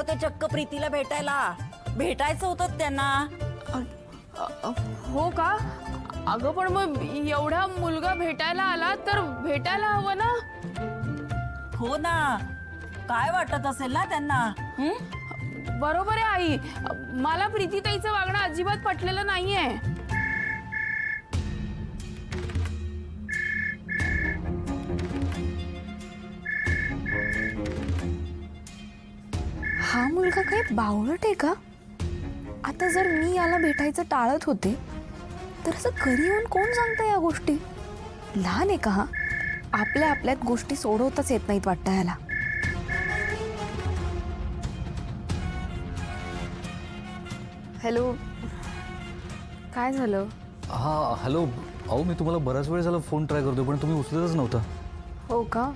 होते चक्क प्रीतीला भेटायचं होतं त्यांना. हो का? अगं पण मग एवढा मुलगा भेटायला आला तर भेटायला हवं ना. हो ना, काय वाटत असेल ना त्यांना. बरोबर आहे आई, मला प्रीतीताईचं वागणं अजिबात पटलेलं नाहीये. हा मुलगा काही बावळट आहे का? आता जर मी याला भेटायचं टाळत होते तर असं घरी येऊन कोण सांगतं या गोष्टी? लहान आहे का हा? आपल्यात गोष्टी सोडवताच येत नाहीत वाटतं ह्याला. हॅलो, काय झालं? हां हॅलो. अहो मी तुम्हाला बराच वेळ झाला फोन ट्राय करतो पण तुम्ही उचलतच नव्हता. हो का?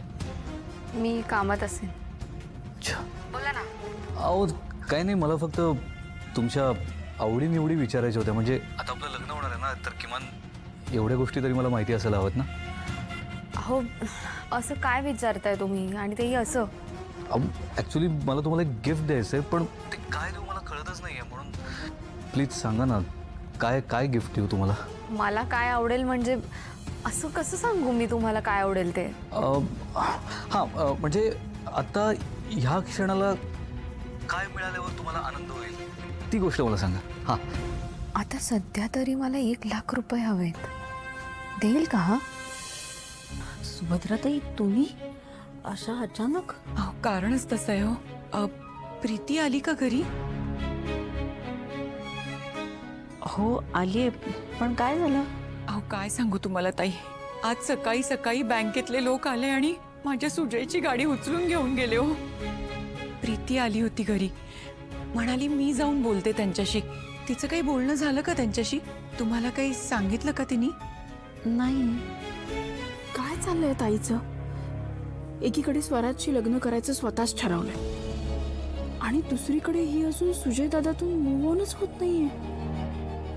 मी कामात असेल. अच्छा. बोला ना. अहो काही नाही, मला फक्त तुमच्या आवडीनिवडी विचारायच्या होत्या. म्हणजे आता आपलं लग्न होणार आहे ना, तर किमान एवढ्या गोष्टी तरी मला माहिती असायला हव्यात ना. हो, असं काय विचारताय तुम्ही? आणि तेही असं. ॲक्च्युली मला तुम्हाला एक गिफ्ट द्यायचं आहे, पण ते काय देऊ मला कळतच नाही आहे. म्हणून प्लीज सांगा ना, काय काय गिफ्ट देऊ तुम्हाला? मला काय आवडेल म्हणजे असं कसं सांगू मी तुम्हाला काय आवडेल ते? हां म्हणजे आता ह्या क्षणाला काय मिळाल्यावर तुम्हाला आनंद होईल ती गोष्ट मला सांगा. हां. आता सध्या तरी मला 1,00,000 रुपये हवेत. देईल का हा? सुभद्राताई, तुम्ही अशा अचानक? कारणच तसं आहे हो. प्रीती आली का घरी? हो आलीये, पण काय झालं? काय सांगू तुम्हाला ताई, आज सकाळी सकाळी बँकेतले लोक आले आणि माझ्या सुजयची गाडी उचलून घेऊन गेले हो. प्रीती आली होती घरी, म्हणाली मी जाऊन बोलते त्यांच्याशी. तिचं काही बोलणं झालं का त्यांच्याशी? तुम्हाला काही सांगितलं का तिने? नाही. काय चाललंय ताईचं? एकीकडे स्वराजशी लग्न करायचं स्वतःच ठरवलंय आणि दुसरीकडे ही अजून सुजय दादातून मूव्ह ऑनच होत नाहीये.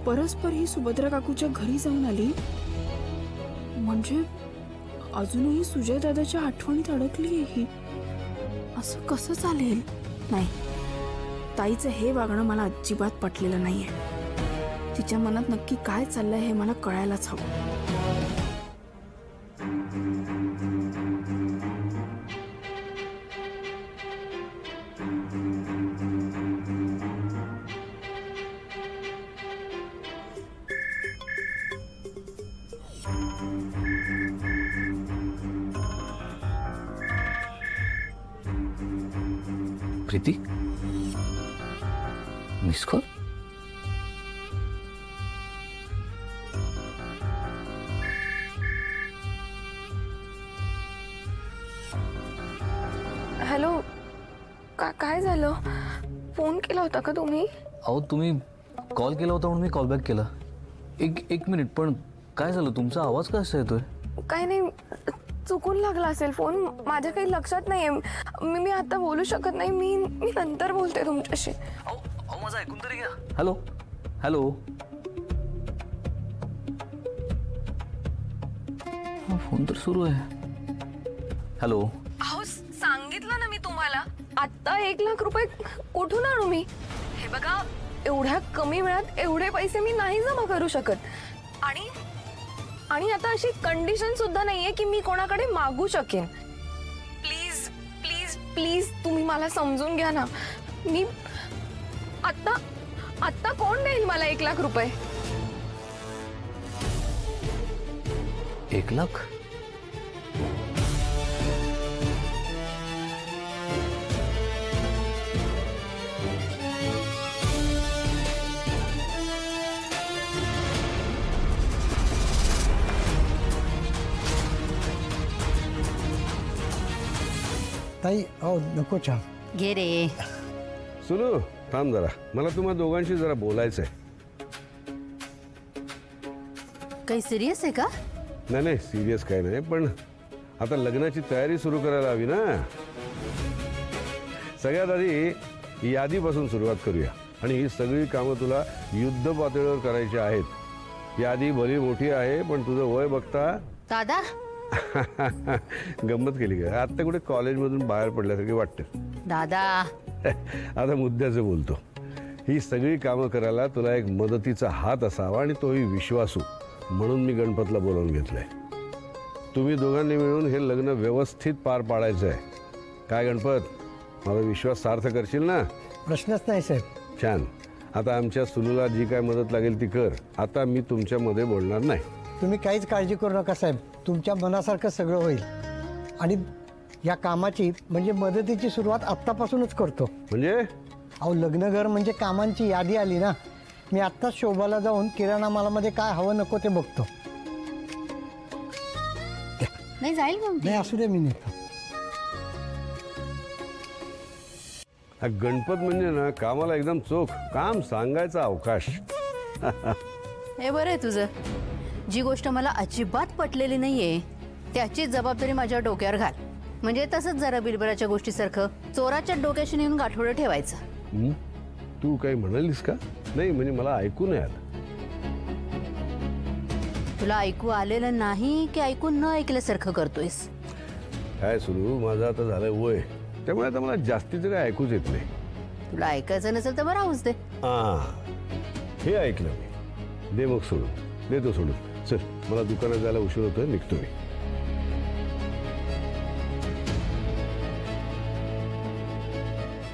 परस्पर ही सुभद्रा काकूच्या घरी जाऊन आली म्हणजे अजूनही सुजय दादाच्या आठवणीत अडकली आहे ही. असं कसं चालेल? नाही, ताईचं हे वागणं मला अजिबात पटलेलं नाहीये. तिच्या मनात नक्की काय चाललंय हे मला कळायलाच हवं. Preeti, miss call? हॅलो, काय झालं? फोन केला होता का तुम्ही? अहो तुम्ही कॉल केला होता म्हणून मी कॉल बॅक केला. एक मिनिट, पण काय झालं? तुमचा आवाज कसा येतोय? काही नाही, चुकून लागला असेल फोन. माझ्या काही लक्षात नाहीये. मी आता बोलू शकत नाही. मी नंतर बोलते तुमच्याशी. अहो माझं ऐकून तरी घ्या. Hello hello. फोन तर सुरू आहे. हॅलो. अहो सांगितलं ना मी तुम्हाला, आता 1,00,000 रुपये कुठून आणू मी? हे बघा, एवढ्या कमी वेळात एवढे पैसे मी नाही जमा करू शकत. आणि आता अशी कंडिशन सुद्धा नाहीये की मी कोणाकडे मागू शकेन. प्लीज प्लीज प्लीज तुम्ही मला समजून घ्या ना. मी आता कोण देईल मला 1,00,000 रुपये? 1,00,000? ताई, अहो नको चहा. घे रे. सुनू, थांब जरा, मला तुम्हा दोघांशी जरा बोलायचंय. काही सिरियस आहे का? नाही सिरियस काय नाही, पण आता लग्नाची तयारी सुरू करायला हवी ना. सगळ्यात आधी यादीपासून सुरुवात करूया. आणि ही सगळी कामं तुला युद्ध पातळीवर करायची आहेत. यादी भली मोठी आहे, पण तुझं वय बघता दादा गंमत केली का? आता कुठे कॉलेजमधून बाहेर पडल्यासारखी वाटते. दादा आता मुद्द्याचं बोलतो. ही सगळी कामं करायला तुला एक मदतीचा हात असावा आणि तोही विश्वासू, म्हणून मी गणपतला बोलावून घेतलंय. तुम्ही दोघांनी मिळून हे लग्न व्यवस्थित पार पाडायचं आहे. काय गणपत, माझा विश्वास सार्थ करशील ना? प्रश्नच नाही साहेब. छान. आता आमच्या सुनूला जी काय मदत लागेल ती कर. आता मी तुमच्यामध्ये बोलणार नाही. तुम्ही काहीच काळजी करू नका साहेब, तुमच्या मनासारखं सगळं होईल. आणि या कामाची म्हणजे मदतीची सुरुवात आत्तापासूनच करतो. म्हणजे अहो लग्नघर म्हणजे कामांची यादी आली ना. मी आत्ताच शोभाला जाऊन किराणा मालामध्ये काय हवं नको ते बघतो. नाही जाईल मग नाही असू दे, मी नेतो. हा गणपत म्हणजे ना कामाला एकदम चोख, काम सांगायचा अवकाश. हे बरं आहे तुझं. जी गोष्ट मला अजिबात पटलेली नाहीये त्याची जबाबदारी माझ्या डोक्यावर घाल. म्हणजे तसंच जरा बिलबराच्या गोष्टीसारखं चोराच्या डोक्याशी नेऊन गाठोडं ठेवायचं. तू काही म्हणालीस का? नाही म्हणजे मला ऐकू नाही आलं. तुला ऐकू आलेलं नाही की ऐकून न ऐकल्यासारखं करतोयस? काय सुरू, माझं आता झालंय वय, त्यामुळे आता मला जास्तीचं काय ऐकूच येत नाही. तुला ऐकायचं नसेल तर बरं राहूच दे. हे ऐकलं मी. दे मग सोडून, देतो सोडून. चल, मला दुकानात जायला उशीर होतोय, निघतो मी.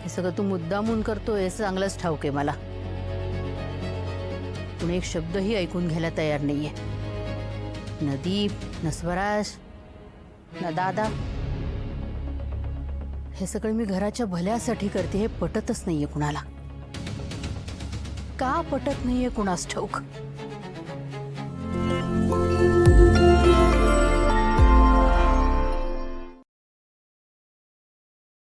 हे सगळं तू मुद्दामून करतोय चांगलंच ठाऊक आहे मला. तू एक शब्दही ऐकून घ्यायला तयार नाहीये. न दीप, न स्वराज, न दादा. हे सगळं मी घराच्या भल्यासाठी करते हे पटतच नाहीये कुणाला. का पटत नाहीये कुणास ठाऊक.